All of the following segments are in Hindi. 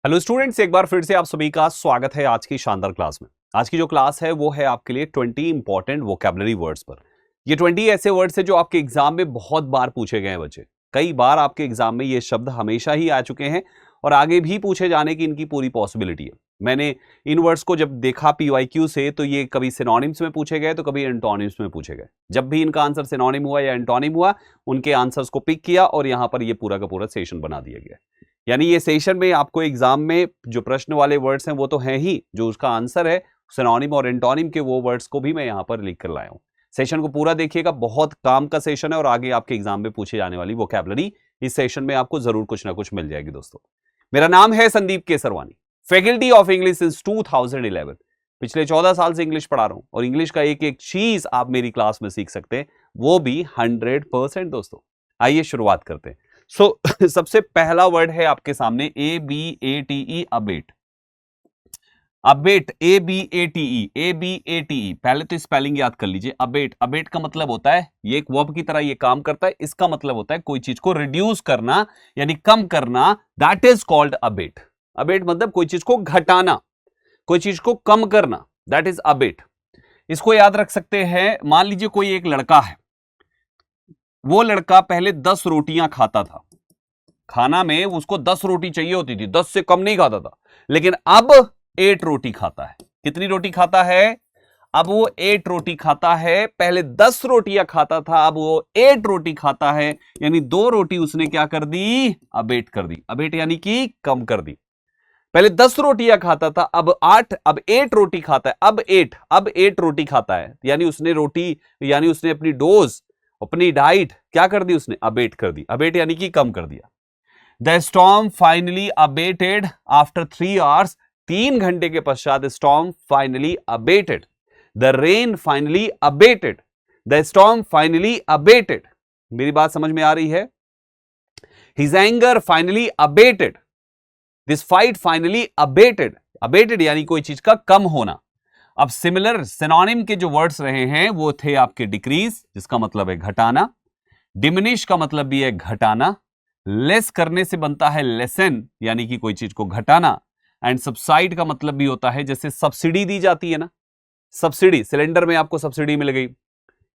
हेलो स्टूडेंट्स, एक बार फिर से आप सभी का स्वागत है आज की शानदार क्लास में। आज की जो क्लास है वो है आपके लिए 20 इंपॉर्टेंट वोकैबुलरी वर्ड्स पर। ये 20 ऐसे वर्ड्स हैं जो आपके एग्जाम में बहुत बार पूछे गए हैं बच्चे। कई बार आपके एग्जाम में ये शब्द हमेशा ही आ चुके हैं और आगे भी पूछे जाने की इनकी पूरी पॉसिबिलिटी है। मैंने इन वर्ड्स को जब देखा पीवाईक्यू से तो ये कभी सिनोनिम्स में पूछे गए तो कभी एंटोनिम्स में पूछे गए। जब भी इनका आंसर सिनोनिम हुआ या एंटोनिम हुआ, उनके आंसर्स को पिक किया और यहां पर ये पूरा का पूरा सेशन बना दिया गया। यानी ये सेशन में आपको एग्जाम में जो प्रश्न वाले वर्ड्स हैं वो तो हैं ही, जो उसका आंसर है सिनोनिम और एंटोनिम के वो वर्ड्स को भी मैं यहां पर लिख कर लाया हूं। सेशन को पूरा देखिएगा, बहुत काम का सेशन है और आगे आपके एग्जाम में पूछे जाने वाली वोकैबुलरी इस सेशन में आपको जरूर कुछ ना कुछ मिल जाएगी। दोस्तों, मेरा नाम है Sandeep Kesarwani, faculty of English since 2011। पिछले 14 साल से इंग्लिश पढ़ा रहा हूं और इंग्लिश का एक एक चीज आप मेरी क्लास में सीख सकते हैं, वो भी 100%। दोस्तों, आइए शुरुआत करते हैं। सबसे पहला वर्ड है आपके सामने ABATE, अबेट। Abate, ABATE। पहले तो स्पेलिंग याद कर लीजिए। अबेट, अबेट का मतलब होता है, ये एक वर्ब की तरह ये काम करता है। इसका मतलब होता है कोई चीज को रिड्यूस करना यानी कम करना, that is called abate. Abate मतलब कोई चीज को घटाना, कोई चीज को कम करना, दैट इज अबेट। इसको याद रख सकते हैं। मान लीजिए कोई एक लड़का है, वो लड़का पहले 10 रोटियां खाता था। खाना में उसको 10 रोटी चाहिए होती थी, 10 से कम नहीं खाता था, लेकिन अब 8 रोटी खाता है। कितनी रोटी खाता है? अब वो 8 रोटी खाता है। पहले 10 रोटियां खाता था, अब वो 8 रोटी खाता है। यानी 2 रोटी उसने क्या कर दी? अबेट कर दी। अबेट यानी कि कम कर दी। पहले 10 रोटियां खाता था, अब 8, अब 8 रोटी खाता है। अब 8 रोटी खाता है, यानी उसने रोटी, यानी उसने अपनी डोज, अपनी डाइट क्या कर दी? उसने अबेट कर दी। अबेट यानी कि कम कर दिया। The storm finally abetted after 3 hours. 3 घंटे के पश्चात storm finally abetted. The rain finally abetted. The storm finally abetted. मेरी बात समझ में आ रही है? His anger finally abetted. This fight finally abetted. Abetted यानी कोई चीज का कम होना। अब सिमिलर सिनोनिम के जो वर्ड्स रहे हैं वो थे आपके डिक्रीज, जिसका मतलब है घटाना। डिमिनिश का मतलब भी है घटाना। लेस करने से बनता है लेसन, यानी कि कोई चीज को घटाना। एंड सबसाइड का मतलब भी होता है, जैसे सब्सिडी दी जाती है ना, सब्सिडी, सिलेंडर में आपको सब्सिडी मिल गई,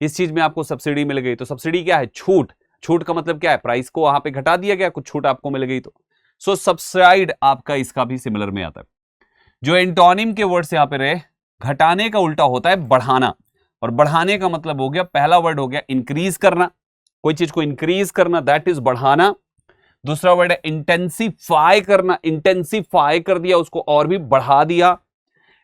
इस चीज में आपको सब्सिडी मिल गई, तो सब्सिडी क्या है? छूट। छूट का मतलब क्या है? प्राइस को वहां पे घटा दिया गया, कुछ छूट आपको मिल गई। तो सो सबसाइड आपका इसका भी सिमिलर में आता है। जो एंटोनिम के वर्ड्स यहां पे रहे, घटाने का उल्टा होता है बढ़ाना, और बढ़ाने का मतलब हो गया, पहला वर्ड हो गया इंक्रीज करना, कोई चीज को इंक्रीज करना, दैट इज बढ़ाना। दूसरा वर्ड है इंटेंसिफाई करना, इंटेंसिफाई कर दिया, उसको और भी बढ़ा दिया।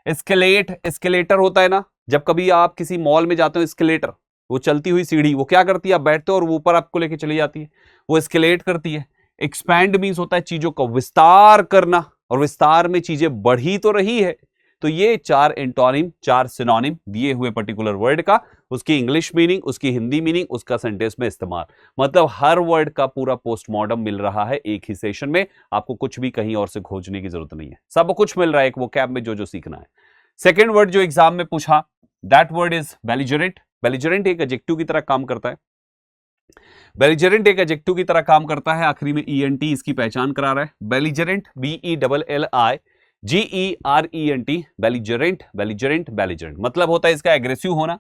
एस्केलेट, एस्केलेटर होता है ना, जब कभी आप किसी मॉल में जाते हो, एस्केलेटर, वो चलती हुई सीढ़ी, वो क्या करती है? आप बैठते हो और वो ऊपर आपको लेके चली जाती है, वो एस्केलेट करती है। एक्सपैंड मीन्स होता है चीजों का विस्तार करना, और विस्तार में चीजें बढ़ी तो रही है। तो ये 4 एंटोनिम, 4 सिनोनिम दिए हुए पर्टिकुलर वर्ड का, उसकी इंग्लिश मीनिंग, उसकी हिंदी मीनिंग, उसका सेंटेंस में इस्तेमाल, मतलब हर वर्ड का पूरा पोस्टमार्टम मिल रहा है एक ही सेशन में। आपको कुछ भी कहीं और से खोजने की जरूरत नहीं है, सब कुछ मिल रहा है एक वोकैब में, जो जो सीखना है। सेकेंड वर्ड जो एग्जाम में पूछा, that word is belligerent. Belligerent एक एडजेक्टिव की तरह काम करता है। बेलिजरेंट एक एडजेक्टिव की तरह काम करता है, आखिरी में ENT इसकी पहचान करा रहा है। Belligerent, BELLIGERENT, belligerent, belligerent, belligerent मतलब होता है इसका एग्रेसिव होना,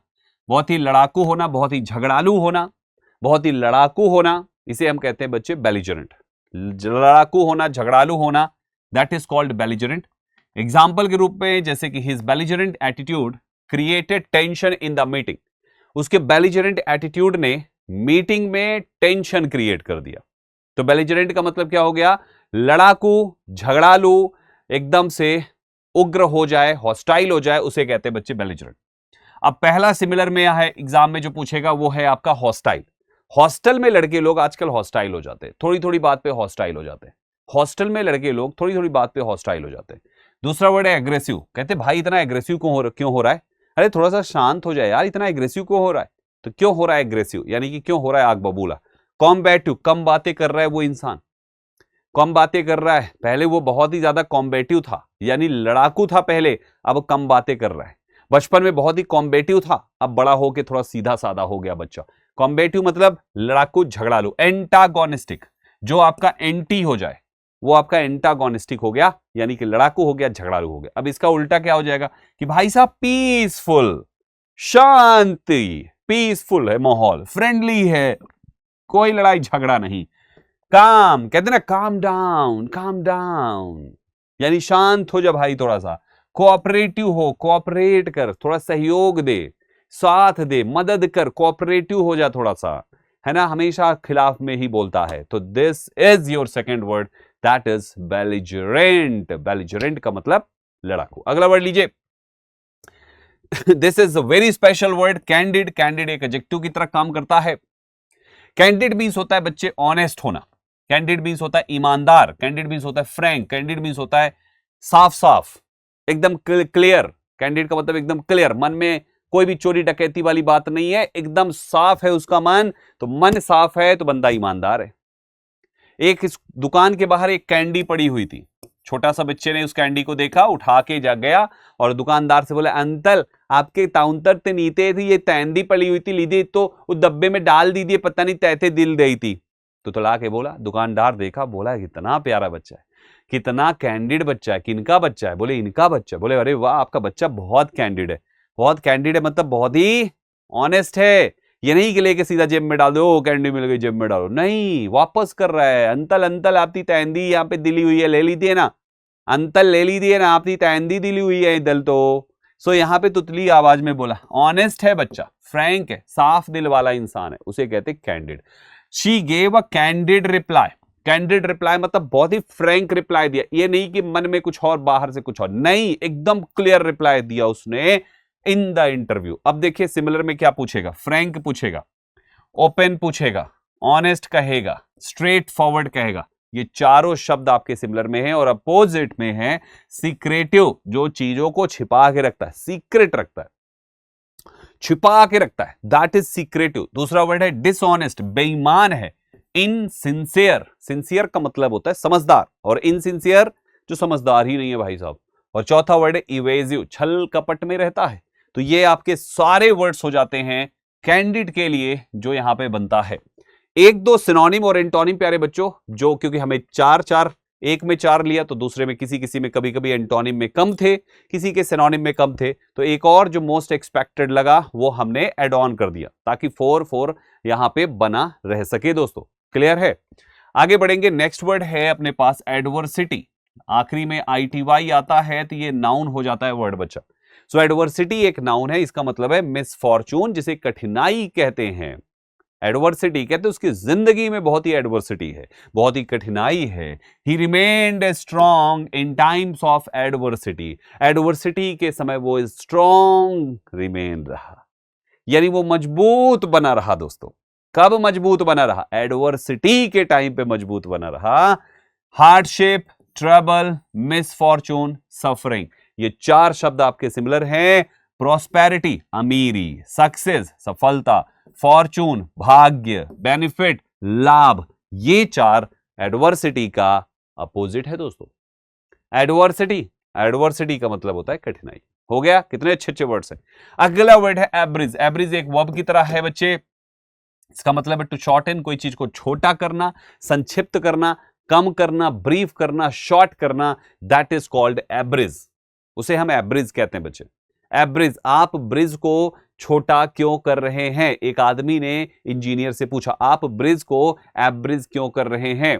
बहुत ही लड़ाकू होना, बहुत ही झगड़ालू होना, बहुत ही लड़ाकू होना, इसे हम कहते हैं बच्चे बेलिजरेंट। लड़ाकू होना, झगड़ालू होना, that is called belligerent. Example के रूप में जैसे कि his belligerent attitude created tension in the meeting. उसके बेलिजरेंट एटीट्यूड ने मीटिंग में टेंशन क्रिएट कर दिया। तो बेलिजरेंट का मतलब क्या हो गया? लड़ाकू, झगड़ालू, एकदम से उग्र हो जाए, हॉस्टाइल हो जाए, उसे कहते हैं बच्चे बेलिजरेंट। अब पहला सिमिलर में है एग्जाम में जो पूछेगा वो है आपका हॉस्टाइल। हॉस्टल में लड़के लोग आजकल हॉस्टाइल हो जाते हैं, थोड़ी थोड़ी बात पे हॉस्टाइल हो जाते हैं। हॉस्टल में लड़के लोग थोड़ी थोड़ी बात पे हॉस्टाइल हो जाते हैं। दूसरा वर्ड है एग्रेसिव। कहते भाई इतना एग्रेसिव क्यों हो रहा है? अरे थोड़ा सा शांत हो जाए यार, इतना एग्रेसिव क्यों हो रहा है? तो क्यों हो रहा है एग्रेसिव, यानी कि क्यों हो रहा है आग बबूला। कॉम्बैटिव, कम बातें कर रहा है वो इंसान, कम बातें कर रहा है। पहले वो बहुत ही ज्यादा कॉम्बैटिव था, यानी लड़ाकू था पहले, अब कम बातें कर रहा है। बचपन में बहुत ही कॉम्बैटिव था, अब बड़ा होके थोड़ा सीधा साधा हो गया बच्चा। कॉम्बैटिव मतलब लड़ाकू, झगड़ालू। एंटागोनिस्टिक, जो आपका एंटी हो जाए, वो आपका एंटागोनिस्टिक हो गया, यानी कि लड़ाकू हो गया, झगड़ालू हो गया। अब इसका उल्टा क्या हो जाएगा कि भाई साहब पीसफुल, शांति, पीसफुल है माहौल, फ्रेंडली है, कोई लड़ाई झगड़ा नहीं। काम कहते ना, काम डाउन, काम डाउन, यानी शांत हो जा भाई थोड़ा सा, कोऑपरेटिव हो, कोऑपरेट कर, थोड़ा सहयोग दे, साथ दे, मदद कर, कोऑपरेटिव हो जा थोड़ा सा, है ना, हमेशा खिलाफ में ही बोलता है। तो this is your second word, that is belligerent. Belligerent का मतलब लड़ाकू। अगला वर्ड लीजिए, this is a very special word, candid. Candid एक एडजेक्टिव की तरह काम करता है। कैंडिड मींस होता है बच्चे ऑनेस्ट होना, कैंडिड मींस होता है ईमानदार, कैंडिड मींस होता है फ्रैंक, कैंडिड मींस होता है साफ साफ, एकदम क्लियर। कैंडिड का मतलब एकदम क्लियर, मन में कोई भी चोरी डकैती वाली बात नहीं है, एकदम साफ है उसका मन। तो मन साफ है तो बंदा ईमानदार है। एक इस दुकान के बाहर एक कैंडी पड़ी हुई थी, छोटा सा बच्चे ने उस कैंडी को देखा, उठा के जा गया और दुकानदार से बोला, अंकल आपके काउंटर ते नीचे थी ये तैंदी पड़ी हुई थी, लीजिए तो उस डब्बे में डाल दीजिए, पता नहीं तैते दिल गई थी। तो ला के बोला, दुकानदार देखा, बोला कितना प्यारा बच्चा है, कितना कैंडिड बच्चा है। किनका बच्चा है? बोले इनका बच्चा। बोले अरे वाह, आपका बच्चा बहुत कैंडिड है। बहुत कैंडिड है मतलब बहुत ही ऑनेस्ट है, ये नहीं कि लेके सीधा जेब में डाल दो, ओ कैंडी मिल गई जेब में डालो, नहीं, वापस कर रहा है। अंतल अंतल आपकी तैंदी यहाँ पे दिली हुई है, ले लीजिए ना, अंतल ले लीजिए ना, आपकी तैंदी दिली हुई है दल तो। सो यहाँ पे तुतली आवाज में बोला, ऑनेस्ट है बच्चा, फ्रैंक है, साफ दिल वाला इंसान है, उसे कहते candid. She gave a candid reply. Candid reply मतलब बहुत ही फ्रैंक रिप्लाई दिया, ये नहीं कि मन में कुछ और बाहर से कुछ और, नहीं, एकदम क्लियर रिप्लाई दिया उसने इन द इंटरव्यू। अब देखिए सिमिलर में क्या पूछेगा, फ्रैंक पूछेगा, ओपन पूछेगा, ऑनेस्ट कहेगा, स्ट्रेट फॉरवर्ड कहेगा। ये चारों शब्द आपके सिमिलर में हैं और अपोजिट में है सीक्रेटिव, जो चीजों को छिपा के रखता है, सीक्रेट रखता है, छिपा के रखता है, दैट इज सीक्रेटिव। दूसरा वर्ड है डिसऑनेस्ट, बेईमान है। इनसिंसियर, सिंसियर का मतलब होता है समझदार, और इनसिंसियर जो समझदार ही नहीं है भाई साहब। और चौथा वर्ड है इवेजिव, छल कपट में रहता है। तो ये आपके सारे वर्ड्स हो जाते हैं कैंडिड के लिए जो यहां पे बनता है। एक दो सिनोनिम और एंटोनिम प्यारे बच्चों, जो क्योंकि हमें चार चार, एक में चार लिया तो दूसरे में किसी किसी में कभी कभी एंटोनिम में कम थे, किसी के सिनोनिम में कम थे, तो एक और जो मोस्ट एक्सपेक्टेड लगा वो हमने एड ऑन कर दिया ताकि 4 यहां पे बना रह सके। दोस्तों क्लियर है? आगे बढ़ेंगे। नेक्स्ट वर्ड है अपने पास एडवर्सिटी। आखिरी में ITY आता है तो ये नाउन हो जाता है वर्ड बच्चा। सो एडवर्सिटी एक नाउन है, इसका मतलब है मिसफॉर्चून, जिसे कठिनाई कहते हैं। एडवर्सिटी कहते हैं उसकी जिंदगी में बहुत ही एडवर्सिटी है, बहुत ही कठिनाई है। ही remained strong in times of adversity. Adversity के समय वो स्ट्रॉन्ग रिमेन रहा, यानी वो मजबूत बना रहा। दोस्तों कब मजबूत बना रहा? एडवर्सिटी के टाइम पे मजबूत बना रहा। हार्डशिप, ट्रबल, मिसफॉर्चून, सफरिंग, ये चार शब्द आपके सिमिलर हैं। प्रॉस्पेरिटी अमीरी, सक्सेस सफलता, फॉर्चून भाग्य, बेनिफिट लाभ, ये चार एडवर्सिटी का अपोजिट है। दोस्तों एडवर्सिटी, एडवर्सिटी का मतलब होता है कठिनाई। हो गया? कितने अच्छे अच्छे वर्ड्स हैं। अगला वर्ड है एब्रिज। एब्रिज एक वर्ब की तरह है बच्चे, इसका मतलब है टू शॉर्टन, कोई चीज को छोटा करना, संक्षिप्त करना, कम करना, ब्रीफ करना, शॉर्ट करना, दैट इज कॉल्ड एब्रिज। उसे हम एब्रिज कहते हैं बच्चे। एब्रिज, आप ब्रिज को छोटा क्यों कर रहे हैं? एक आदमी ने इंजीनियर से पूछा, आप ब्रिज को एब्रिज क्यों कर रहे हैं,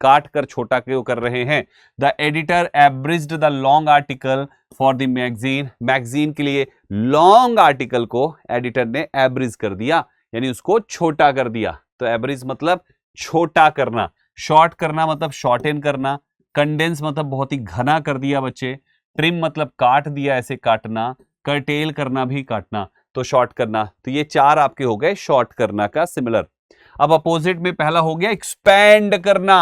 काट कर छोटा क्यों कर रहे हैं? The editor abridged the long article for the magazine. Magazine के लिए लॉन्ग आर्टिकल को एडिटर ने एब्रिज कर दिया, यानी उसको छोटा कर दिया। तो एब्रिज मतलब छोटा करना, शॉर्ट करना मतलब शॉर्टेन करना, कंडेंस मतलब बहुत ही घना कर दिया बच्चे, ट्रिम मतलब काट दिया, ऐसे काटना, कर्टेल करना भी काटना, तो शॉर्ट करना। तो ये चार आपके हो गए शॉर्ट करना का सिमिलर। अब अपोजिट में पहला हो गया एक्सपैंड करना।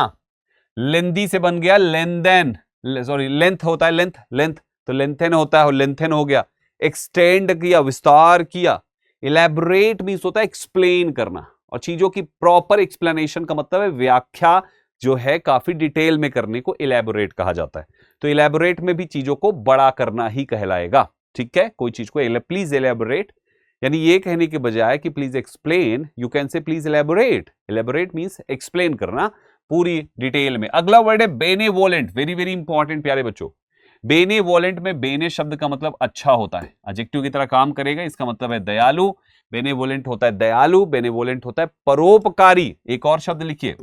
लेंदी से बन गया लेंदेन, सॉरी लेंथ होता है लेंथ, लेंथ तो लेंथेन होता है, लेंथेन हो गया। एक्सटेंड किया, विस्तार किया। इलेबोरेट मींस होता है एक्सप्लेन करना, और चीजों की प्रॉपर एक्सप्लेनेशन का मतलब है व्याख्या जो है काफी डिटेल में करने को इलेबोरेट कहा जाता है। तो इलेबोरेट में भी चीजों को बड़ा करना ही कहलाएगा। ठीक है, कोई चीज को प्लीज इलेबोरेट, यानी ये कहने के बजाय कि please explain, you can say please elaborate. Elaborate means explain करना, पूरी डिटेल में। अगला वर्ड है बेनेवोलेंट, वेरी वेरी इंपॉर्टेंट प्यारे बच्चों। बेनेवोलेंट में बेने शब्द का मतलब अच्छा होता है, एडजेक्टिव की तरह काम करेगा, इसका मतलब है दयालु। बेनेवोलेंट होता है दयालु, बेनेवोलेंट होता है परोपकारी। एक और शब्द लिखिए,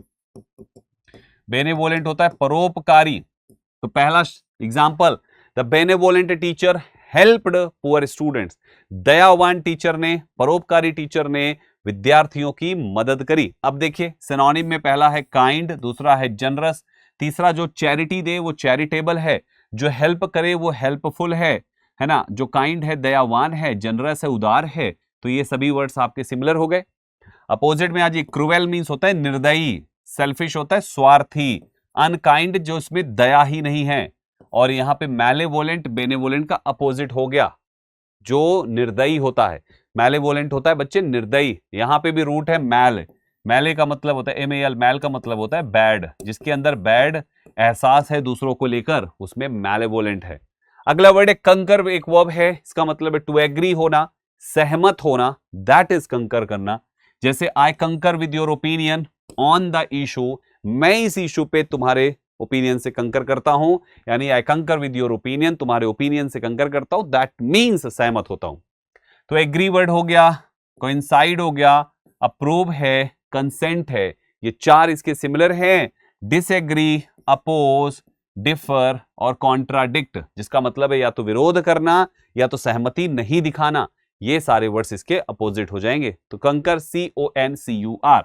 बेनेवोलेंट होता है परोपकारी। तो पहला example, the benevolent teacher helped poor students. दयावान टीचर ने, परोपकारी टीचर ने विद्यार्थियों की मदद करी। अब देखिए सिनोनिम में पहला है काइंड, दूसरा है जनरस, तीसरा जो चैरिटी दे वो चैरिटेबल है, जो हेल्प करे वो हेल्पफुल है ना, जो काइंड है दयावान है, जनरस है उदार है। तो ये सभी वर्ड्स आपके सिमिलर हो गए। अपोजिट में आज क्रूएल मींस होता है निर्दयी, सेल्फिश होता है स्वार्थी, अनकाइंड जो उसमें दया ही नहीं है, और यहां पे मैलेवोलेंट बेनेवोलेंट का अपोजिट हो गया, जो निर्दयी होता है। मैलेवोलेंट होता है बच्चे निर्दयी, यहां पे भी रूट है मैल, मैले का मतलब होता है MAL, मैल का मतलब होता है बैड, जिसके अंदर बैड एहसास है दूसरों को लेकर, उसमें मैलेवोलेंट है। अगला वर्ड है कंकर, एक वर्ब है, इसका मतलब है टू एग्री होना, सहमत होना, दैट इज कंकर करना। जैसे आई कंकर with your opinion on the issue, मैं इस इशू पे तुम्हारे ओपिनियन से कंकर करता हूं, यानी आई कंकर विद योर ओपिनियन, तुम्हारे ओपिनियन से कंकर करता हूं, दैट मींस सहमत होता हूं। तो एग्री वर्ड हो गया, कोइंसाइड हो गया, अप्रूव है, कंसेंट है, ये चार इसके सिमिलर हैं। डिसएग्री, अपोज, डिफर और कॉन्ट्राडिक्ट, जिसका मतलब है या तो विरोध करना या तो सहमति नहीं दिखाना, ये सारे वर्ड्स इसके अपोजिट हो जाएंगे। तो कंकर CONCUR।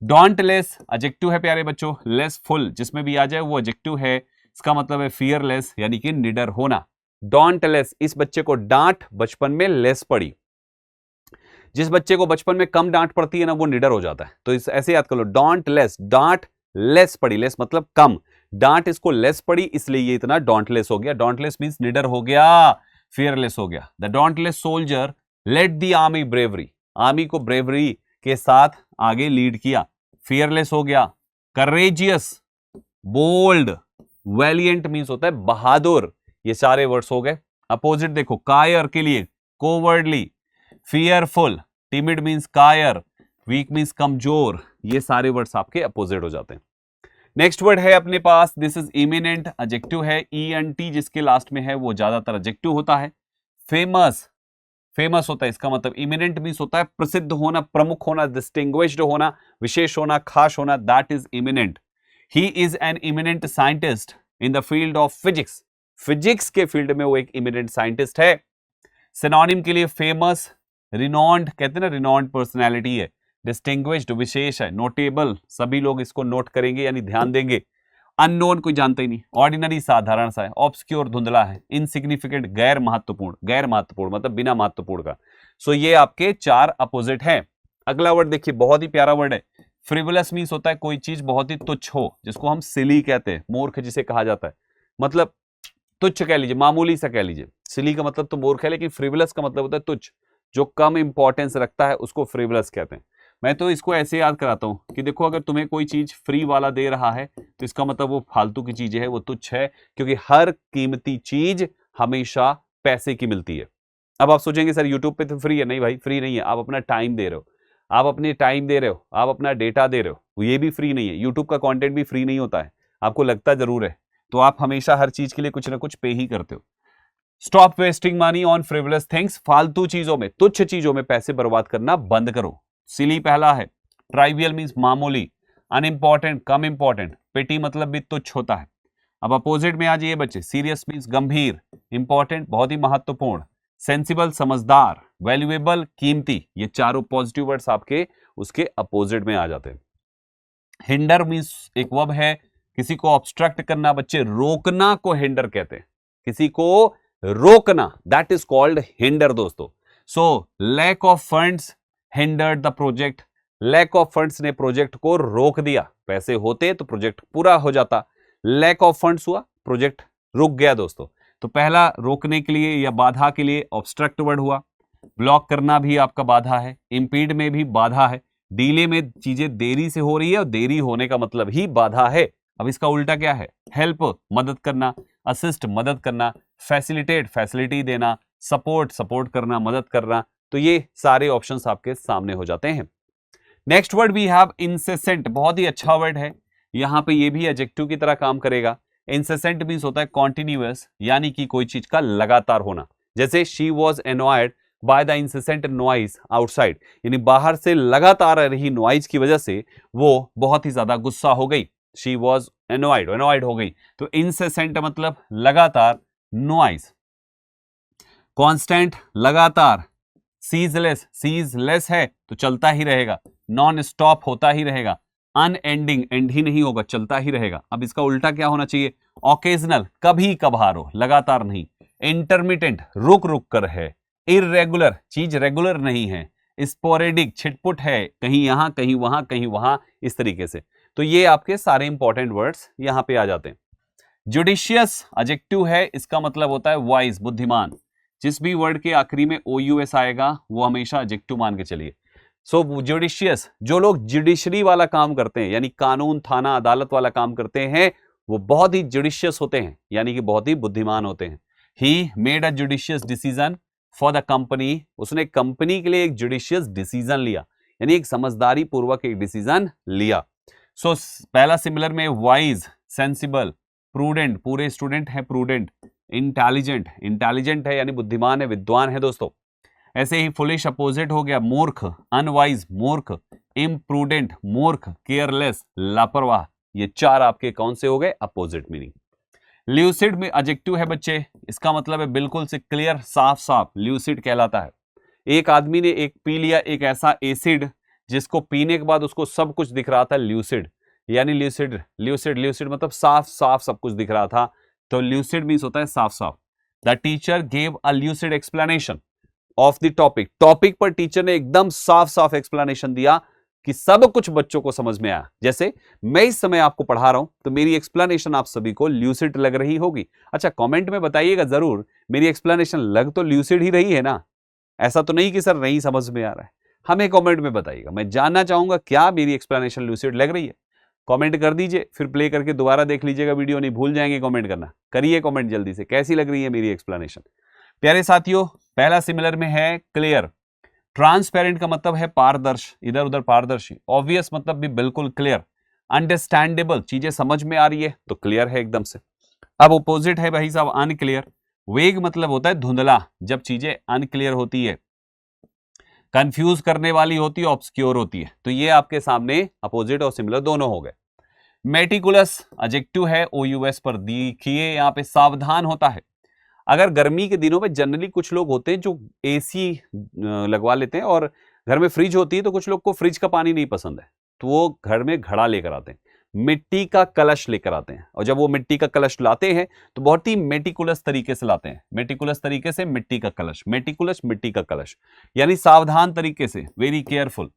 डॉन्टलेस एडजेक्टिव है प्यारे बच्चों, लेसफुल जिसमें भी आ जाए वो एडजेक्टिव है, इसका मतलब है फियरलेस यानी कि निडर होना। डॉन्टलेस, इस बच्चे को डांट बचपन में लेस पड़ी, जिस बच्चे को बचपन में कम डांट पड़ती है ना वो निडर हो जाता है। तो इस ऐसे याद कर लो, डॉन्टलेस, डांट लेस पड़ी, लेस मतलब कम, डांट इसको लेस पड़ी इसलिए ये इतना डॉन्टलेस हो गया। डॉन्टलेस मींस निडर हो गया, फियरलेस हो गया। The dauntless soldier led the army bravery, army को ब्रेवरी के साथ आगे लीड किया। फियरलेस हो गया। करेजियस, बोल्ड, वैलियंट मींस होता है बहादुर। ये सारे वर्ड्स हो गए। अपोजिट देखो, कायर के लिए कोवर्डली, फियरफुल, टिमिड मींस कायर, वीक मींस कमजोर। ये सारे वर्ड्स आपके अपोजिट हो जाते हैं। नेक्स्ट वर्ड है अपने पास, दिस इज इमिनेंट, एडजेक्टिव है। ENT जिसके लास्ट में है वो ज्यादातर एडजेक्टिव होता है। फेमस, फेमस होता है, इसका मतलब इमिनेंट मींस होता है प्रसिद्ध होना, प्रमुख होना, डिस्टिंग्विश्ड होना, विशेष होना, खास होना, that is eminent. He is an eminent scientist in the field of physics, physics के फील्ड में वो एक इमिनेंट साइंटिस्ट है। सिनोनिम के लिए फेमस, रिनॉन्ड कहते हैं ना, रिनॉन्ड पर्सनैलिटी है, डिस्टिंग्विश्ड विशेष है, नोटेबल सभी लोग इसको नोट करेंगे यानी ध्यान देंगे। अननोन कोई जानता ही नहीं, ऑर्डिनरी साधारण सा है, ऑब्सक्योर धुंधला है, इनसिग्निफिकेंट गैर महत्वपूर्ण, गैर महत्वपूर्ण मतलब बिना महत्वपूर्ण का। सो ये आपके चार अपोजिट हैं। अगला वर्ड देखिए, बहुत ही प्यारा वर्ड है, फ्रिवलस मींस होता है कोई चीज बहुत ही तुच्छ हो, जिसको हम सिली कहते हैं, मूर्ख जिसे कहा जाता है, मतलब तुच्छ कह लीजिए, मामूली सा कह लीजिए। सिली का मतलब तो मूर्ख है, लेकिन फ्रिवलस का मतलब होता है तुच्छ, जो कम इंपॉर्टेंस रखता है उसको फ्रिवलस कहते हैं। मैं तो इसको ऐसे याद कराता हूं कि देखो, अगर तुम्हें कोई चीज फ्री वाला दे रहा है तो इसका मतलब वो फालतू की चीज है, वो तुच्छ है, क्योंकि हर कीमती चीज हमेशा पैसे की मिलती है। अब आप सोचेंगे सर यूट्यूब पे तो फ्री है, नहीं भाई फ्री नहीं है, आप अपना टाइम दे रहे हो, आप अपने टाइम दे रहे हो, आप अपना डेटा दे रहे हो, ये भी फ्री नहीं है। यूट्यूब का कंटेंट भी फ्री नहीं होता है, आपको लगता जरूर है, तो आप हमेशा हर चीज के लिए कुछ ना कुछ पे ही करते हो। Stop wasting money on frivolous things, फालतू चीजों में, तुच्छ चीजों में पैसे बर्बाद करना बंद करो। सिली पहला है। ट्राइवियल मींस मामूली, अनइंपॉर्टेंट कम इंपॉर्टेंट, पेटी मतलब भी तुच्छ होता है। अब अपोजिट में आ जाइए बच्चे, सीरियस मींस गंभीर, इंपॉर्टेंट बहुत ही महत्वपूर्ण, सेंसिबल समझदार, वैल्यूएबल कीमती। ये चारों पॉजिटिव वर्ड्स आपके उसके अपोजिट में आ जाते हैं। हिंडर मींस एक वर्ब है, किसी को ऑब्स्ट्रक्ट करना, बच्चे रोकना को हिंडर कहते हैं, किसी को रोकना, दैट इज कॉल्ड हिंडर दोस्तों। So lack of funds hindered the project, lack of funds ने प्रोजेक्ट को रोक दिया, पैसे होते तो प्रोजेक्ट पूरा हो जाता, लैक ऑफ फंड्स हुआ, प्रोजेक्ट रुक गया दोस्तों। तो पहला रोकने के लिए या बाधा के लिए ऑब्स्ट्रक्ट वर्ड हुआ, ब्लॉक करना भी आपका बाधा है, इंपीड में भी बाधा है, डीले में चीजें देरी से हो रही है और देरी होने का मतलब ही बाधा है। अब इसका उल्टा क्या है, हेल्प मदद करना, असिस्ट मदद करना, फैसिलिटेट फैसिलिटी देना, सपोर्ट सपोर्ट करना, मदद करना। तो ये सारे ऑप्शंस आपके सामने हो जाते हैं। Next word we have incessant, बहुत ही अच्छा वर्ड है, यहां पे ये भी एडजेक्टिव की तरह काम करेगा। इंसेसेंट मींस होता है कॉन्टिन्यूअस, यानी कि कोई चीज का लगातार होना। जैसे she was annoyed by the incessant noise outside, यानी बाहर से लगातार आ रही नॉइज की वजह से वो बहुत ही ज्यादा गुस्सा हो गई। शी वॉज एनॉयड, एनॉयड हो गई। तो इंसेसेंट मतलब लगातार, नॉइज कांस्टेंट लगातार, सीजलेस, सीजलेस है तो चलता ही रहेगा, नॉन स्टॉप होता ही रहेगा, अनएंडिंग, एंड ही नहीं होगा, चलता ही रहेगा। अब इसका उल्टा क्या होना चाहिए? ओकेजनल, कभी कभार हो, लगातार नहीं। इंटरमिटेंट, रुक रुक कर है। इररेगुलर, चीज रेगुलर नहीं है। स्पोरेडिक, छिटपुट है, कहीं यहां कहीं वहां कहीं वहां, इस तरीके से। तो ये आपके सारे इंपॉर्टेंट वर्ड्स यहां पे आ जाते हैं। जुडिशियस एडजेक्टिव है, इसका मतलब होता है वाइज, बुद्धिमान। जिस भी वर्ड के आखिरी में OUS आएगा वो हमेशा एडजेक्टिव मान के चलिए। सो जुडिशियस, जो लोग जुडिशरी वाला काम करते हैं, यानी कानून, थाना, अदालत वाला काम करते हैं, वो बहुत ही जुडिशियस होते हैं, यानी कि बहुत ही बुद्धिमान होते हैं। He made a judicious decision for the company, उसने कंपनी के लिए एक जुडिशियस डिसीजन लिया, यानी एक समझदारी पूर्वक एक डिसीजन लिया। सो पहला सिमिलर में वाइज, सेंसिबल, प्रूडेंट, पूरे स्टूडेंट है प्रूडेंट, इंटेलिजेंट, इंटेलिजेंट है यानी बुद्धिमान है, विद्वान है दोस्तों। ऐसे ही फुलिश अपोजिट हो गया, मूर्ख, अनवाइज, मूर्ख, इम्प्रूडेंट, मूर्ख, केयरलेस, लापरवाह। ये चार आपके कौन से हो गए? Opposite meaning. ल्यूसिड में एडजेक्टिव है बच्चे, इसका मतलब है बिल्कुल से क्लियर, साफ साफ, ल्यूसिड कहलाता है। एक आदमी ने एक पी लिया एक ऐसा एसिड जिसको पीने के बाद उसको सब कुछ दिख रहा था, ल्यूसिड, यानी ल्यूसिड, ल्यूसिड, ल्यूसिड मतलब साफ साफ सब कुछ दिख रहा था, तो ल्यूसिड मींस होता है साफ साफ। The teacher gave a lucid explanation of the topic, topic पर टीचर ने एकदम साफ साफ एक्सप्लेनेशन दिया कि सब कुछ बच्चों को समझ में आया। जैसे मैं इस समय आपको पढ़ा रहा हूं तो मेरी एक्सप्लेनेशन आप सभी को ल्यूसिड लग रही होगी। अच्छा, कमेंट में बताइएगा जरूर, मेरी एक्सप्लेनेशन लग तो ल्यूसिड ही रही है ना? ऐसा तो नहीं कि सर नहीं समझ में आ रहा है। हमें कमेंट में बताइएगा, मैं जानना चाहूंगा क्या मेरी एक्सप्लेनेशन ल्यूसिड लग रही है। कमेंट कर दीजिए, फिर प्ले करके दोबारा देख लीजिएगा वीडियो, नहीं भूल जाएंगे कमेंट करना। करिए कमेंट जल्दी से, कैसी लग रही है मेरी एक्सप्लेनेशन। प्यारे साथियों, पहला सिमिलर में है क्लियर। ट्रांसपेरेंट का मतलब है पारदर्शी, इधर उधर पारदर्शी। ऑब्वियस मतलब भी बिल्कुल क्लियर। अंडरस्टैंडेबल, चीजें समझ में आ रही है तो क्लियर है एकदम से। अब ओपोजिट है भाई साहब अनक्लियर। वेग मतलब होता है धुंधला, जब चीजें अनक्लियर होती है, कंफ्यूज करने वाली होती है, ऑब्सक्योर होती है। तो ये आपके सामने अपोजिट और सिमिलर दोनों हो गए। मेटिकुलस एडजेक्टिव है, OUS पर देखिए, यहां पे सावधान होता है। अगर गर्मी के दिनों में जनरली कुछ लोग होते हैं जो AC लगवा लेते हैं, और घर में फ्रिज होती है तो कुछ लोग को फ्रिज का पानी नहीं पसंद है, तो वो घर में घड़ा लेकर आते हैं, मिट्टी का कलश लेकर आते हैं। और जब वो मिट्टी का कलश लाते हैं तो बहुत ही मेटिकुलस तरीके से लाते हैं, मेटिकुलस तरीके से मिट्टी का कलश, मेटिकुलस मिट्टी का कलश, यानी सावधान तरीके से, very careful.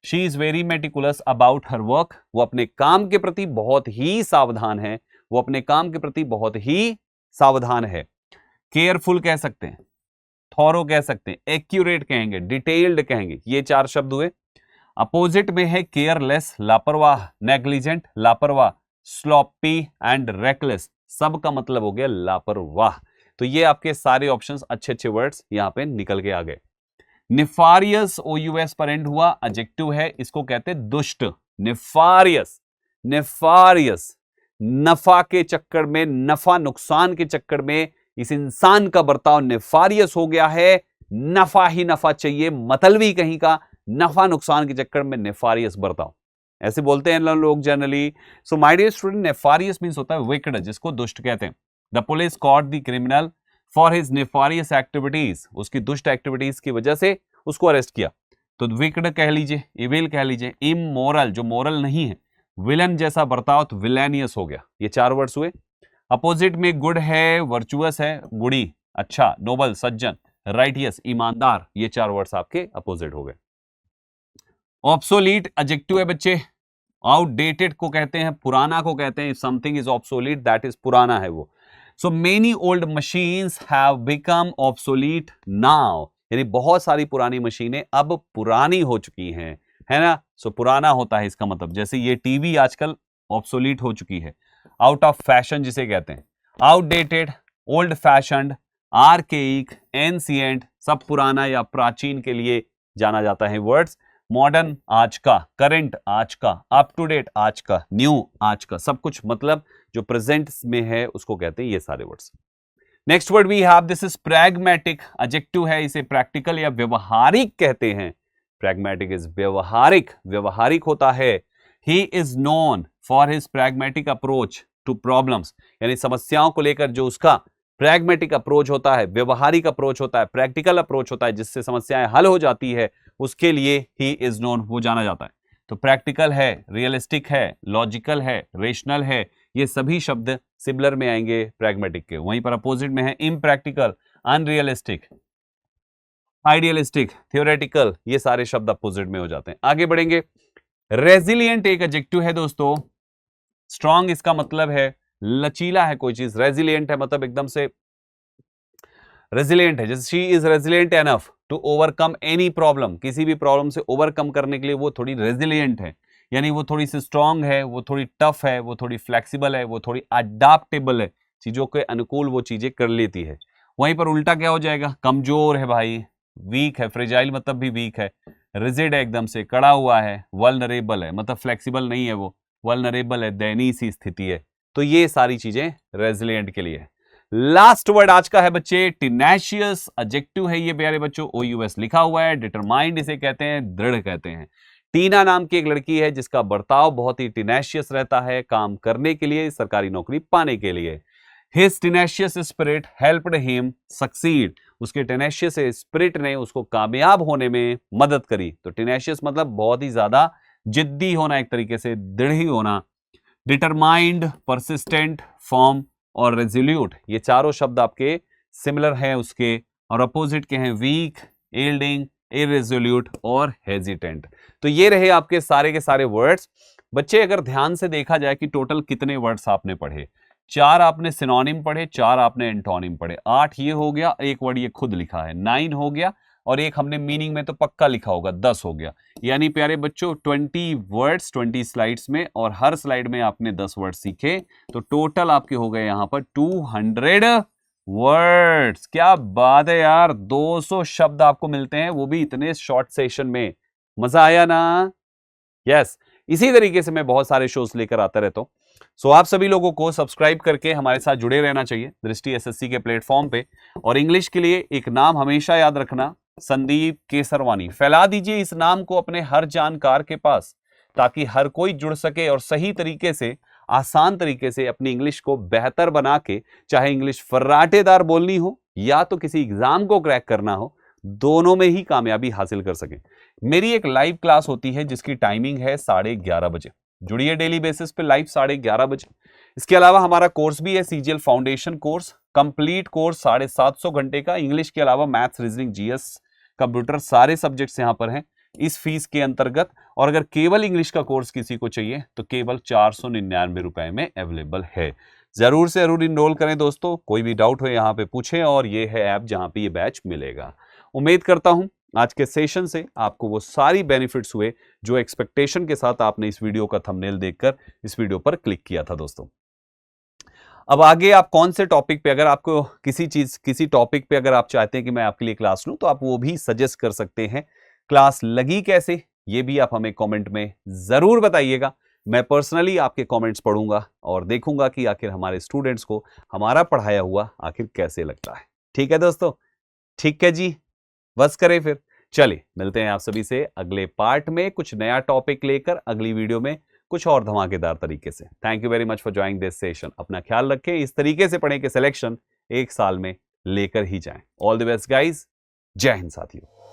She is very meticulous about her work, वो अपने काम के प्रति बहुत ही सावधान है, वो अपने काम के प्रति बहुत ही सावधान है। केयरफुल कह सकते हैं, थॉरो कह सकते हैं, एक्यूरेट कहेंगे, डिटेल्ड कहेंगे, ये चार शब्द हुए। अपोजिट में है केयरलेस, लापरवाह, नेग्लिजेंट, लापरवाह, स्लॉपी एंड रेकलेस, सब का मतलब हो गया लापरवाह। तो ये आपके सारे ऑप्शंस, अच्छे अच्छे वर्ड्स यहां पे निकल के आ गए। निफारियस OUS पर एंड हुआ, एडजेक्टिव है, इसको कहते हैं दुष्ट। निफारियस, निफारियस, नफा के चक्कर में, नफा नुकसान के चक्कर में इस इंसान का बर्ताव निफारियस हो गया है। नफा ही नफा चाहिए, मतलबी कहीं का, नफा नुकसान के चक्कर में नेफारियस बर्ताव, ऐसे बोलते हैं लोग generally. So my dear student, nefarious means होता है विकेड, जिसको दुष्ट कहते हैं। The police caught the criminal for his nefarious activities, उसकी दुष्ट एक्टिविटीज की वजह से उसको अरेस्ट किया। तो विकेड कह लीजिए, इविल कह लीजिए, इमोरल जो मोरल नहीं है, विलन जैसा बर्ताव तो विलेनियस हो गया। ये चार वर्ड्स हुए। अपोजिट में गुड है, वर्चुअस है, गुड़ी, अच्छा, नोबल, सज्जन, राइटियस, ईमानदार, ये चार वर्ड्स आपके अपोजिट हो गए। ऑब्सोलीट एडजेक्टिव है बच्चे, आउटडेटेड को कहते हैं, पुराना को कहते हैं। Something is obsolete, that is पुराना है वो। So many old machines have become obsolete now, यानी बहुत सारी पुरानी मशीनें अब पुरानी हो चुकी हैं, है ना। सो पुराना होता है इसका मतलब, जैसे ये टीवी आजकल ऑब्सोलीट हो चुकी है, आउट ऑफ फैशन जिसे कहते हैं। Outdated, old fashioned, archaic, ancient, सब पुराना या प्राचीन के लिए जाना जाता है वर्ड्स। मॉडर्न आज का, करंट आज का, अप टू डेट आज का, न्यू आज का, सब कुछ मतलब जो प्रेजेंट में है उसको कहते हैं ये सारे words. Next word we have, this is pragmatic, adjective है, इसे प्रैक्टिकल या व्यवहारिक कहते हैं। प्रैग्मेटिक इज व्यवहारिक, व्यवहारिक होता है। He is known for his pragmatic approach to problems, यानी समस्याओं को लेकर जो उसका प्रैग्मेटिक अप्रोच होता है, व्यवहारिक अप्रोच होता है, प्रैक्टिकल अप्रोच होता है, जिससे समस्याएं हल हो जाती है, उसके लिए ही इज नोन, वो जाना जाता है। तो प्रैक्टिकल है, रियलिस्टिक है, लॉजिकल है, रेशनल है, ये सभी शब्द सिमिलर में आएंगे प्रैग्मेटिक के। वहीं पर अपोजिट में है इम्प्रैक्टिकल, अनरियलिस्टिक, आइडियलिस्टिक, थियोरेटिकल, ये सारे शब्द अपोजिट में हो जाते हैं। आगे बढ़ेंगे। रेजिलियंट एक एडजेक्टिव है दोस्तों। स्ट्रॉन्ग इसका मतलब है लचीला है कोई चीज, रेजिलियंट है मतलब एकदम से रेजिलियंट है, जैसे she is resilient enough to overcome any problem, किसी भी प्रॉब्लम से ओवरकम करने के लिए वो थोड़ी रेजिलियंट है, यानी वो थोड़ी सी स्ट्रांग है, वो थोड़ी टफ है, वो थोड़ी फ्लेक्सिबल है, वो थोड़ी अडाप्टेबल है, चीजों के अनुकूल वो चीजें कर लेती है। वहीं पर उल्टा क्या हो जाएगा, कमजोर है भाई, वीक है, फ्रेजाइल मतलब भी वीक है, रिजिड है एकदम से कड़ा हुआ है, वल्नरेबल है मतलब फ्लेक्सिबल नहीं है, वो वल्नरेबल है, दयनीय सी स्थिति है। तो ये सारी चीजें रेजिलियंट के लिए है। लास्ट वर्ड आज का है बच्चे टिनेशियस, एडजेक्टिव है ये प्यारे बच्चों, OUS लिखा हुआ है। डिटरमाइंड इसे कहते हैं, दृढ़ कहते हैं। टीना नाम की एक लड़की है जिसका बर्ताव बहुत ही टिनेशियस रहता है काम करने के लिए, सरकारी नौकरी पाने के लिए। His tenacious spirit helped him succeed, उसके टेनेशियस स्पिरिट ने उसको कामयाब होने में मदद करी। तो टेनेशियस मतलब बहुत ही ज्यादा जिद्दी होना, एक तरीके से दृढ़ होना। डिटरमाइंड, परसिस्टेंट, फर्म और रेजोल्यूट, ये चारों शब्द आपके सिमिलर हैं उसके, और अपोजिट के हैं वीक, यील्डिंग, इरेजोल्यूट और हेजिटेंट। तो ये रहे आपके सारे के सारे वर्ड्स। बच्चे अगर ध्यान से देखा जाए कि टोटल कितने वर्ड्स आपने पढ़े, 4 आपने सिनोनिम पढ़े, 4 आपने एंटोनिम पढ़े, 8 ये हो गया, एक वर्ड ये खुद लिखा है, 9 हो गया, और एक हमने मीनिंग में तो पक्का लिखा होगा, 10 हो गया। यानी प्यारे बच्चों 20 वर्ड्स 20 स्लाइड्स में, और हर स्लाइड में आपने 10 वर्ड सीखे, तो टोटल आपके हो गए यहां पर 200 वर्ड्स। क्या बात है यार, 200 शब्द आपको मिलते हैं, वो भी इतने शॉर्ट सेशन में। मजा आया ना? यस, इसी तरीके से मैं बहुत सारे शोज लेकर आता रहता हूं। सो आप सभी लोगों को सब्सक्राइब करके हमारे साथ जुड़े रहना चाहिए दृष्टि SSC के प्लेटफॉर्म पे। और इंग्लिश के लिए एक नाम हमेशा याद रखना, संदीप केसरवानी। फैला दीजिए इस नाम को अपने हर जानकार के पास, ताकि हर कोई जुड़ सके और सही तरीके से, आसान तरीके से अपनी इंग्लिश को बेहतर बना के, चाहे इंग्लिश फर्राटेदार बोलनी हो या तो किसी एग्जाम को क्रैक करना हो, दोनों में ही कामयाबी हासिल कर सके। मेरी एक लाइव क्लास होती है जिसकी टाइमिंग है 11:30 बजे। जुड़िए डेली बेसिस पे लाइव 11:30 बजे। इसके अलावा हमारा कोर्स भी है CGL foundation course, complete course 750 घंटे का, इंग्लिश के अलावा मैथ्स, रीजनिंग, GS, कंप्यूटर, सारे सब्जेक्ट्स यहां पर हैं इस फीस के अंतर्गत। और अगर केवल इंग्लिश का कोर्स किसी को चाहिए तो केवल 499 रुपए में अवेलेबल है। जरूर से जरूर इनरोल करें दोस्तों। कोई भी डाउट हो यहाँ पे पूछें, और ये है ऐप जहां पे ये बैच मिलेगा। उम्मीद करता हूं आज के सेशन से आपको वो सारी बेनिफिट्स हुए जो एक्सपेक्टेशन के साथ आपने इस वीडियो का थंबनेल देखकर इस वीडियो पर क्लिक किया था दोस्तों। अब आगे आप कौन से टॉपिक पे, अगर आपको किसी टॉपिक पे अगर आप चाहते हैं कि मैं आपके लिए क्लास लूं, तो आप वो भी सजेस्ट कर सकते हैं। क्लास लगी कैसे, ये भी आप हमें कमेंट में जरूर बताइएगा। मैं पर्सनली आपके कमेंट्स पढ़ूंगा और देखूंगा कि आखिर हमारे स्टूडेंट्स को हमारा पढ़ाया हुआ आखिर कैसे लगता है। ठीक है दोस्तों? ठीक है जी, बस करें फिर। चलिए मिलते हैं आप सभी से अगले पार्ट में, कुछ नया टॉपिक लेकर, अगली वीडियो में कुछ और धमाकेदार तरीके से। Thank you very much for joining this session. अपना ख्याल रखें, इस तरीके से पढ़ें कि सिलेक्शन 1 साल में लेकर ही जाएं। ऑल द बेस्ट गाइज, जय हिंद साथियों।